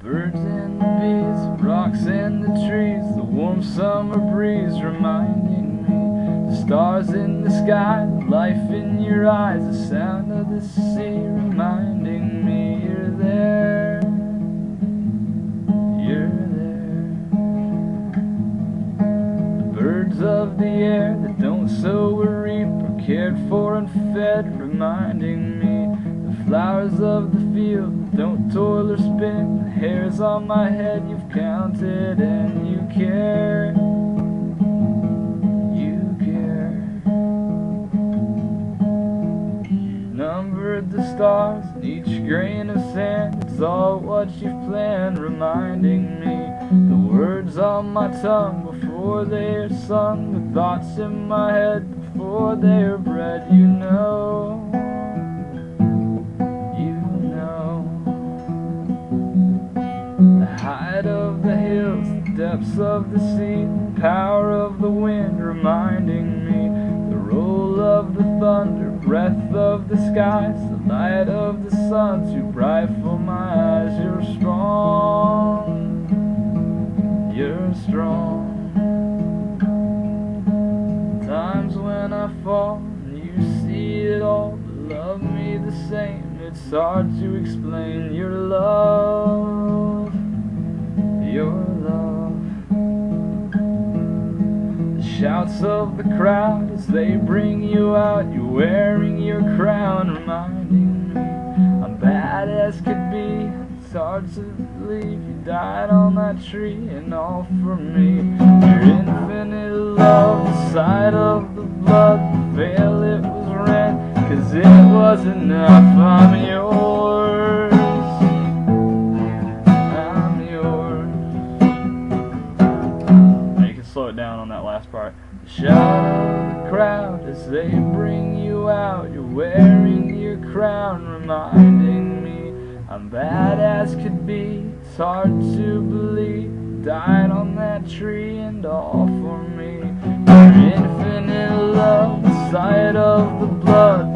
Birds and the bees, rocks and the trees, the warm summer breeze reminding me, the stars in the sky, the life in your eyes, the sound of the sea reminding me you're there, you're there. The birds of the air that don't sow or reap are cared for and fed, reminding me, the flowers of the field don't toil or spin, the hairs on my head you've counted and you care, you care. You've numbered the stars in each grain of sand, it's all what you've planned, reminding me, the words on my tongue before they are sung, the thoughts in my head before they are bred, you know. Height of the hills, the depths of the sea, the power of the wind reminding me, the roll of the thunder, breath of the skies, the light of the sun too bright for my eyes. You're strong, you're strong. Times when I fall and you see it all, but love me the same, it's hard to explain your love, your love. The shouts of the crowd as they bring you out, you're wearing your crown, reminding me I'm bad as could be. It's hard to believe you died on that tree and all for me. Your infinite love, the sight of the blood, the veil it was rent, 'cause it was enough. I'm yours, slow it down on that last part. The shout of the crowd as they bring you out, you're wearing your crown, reminding me I'm bad as could be. It's hard to believe you died on that tree and all for me. Your infinite love, the sight of the blood,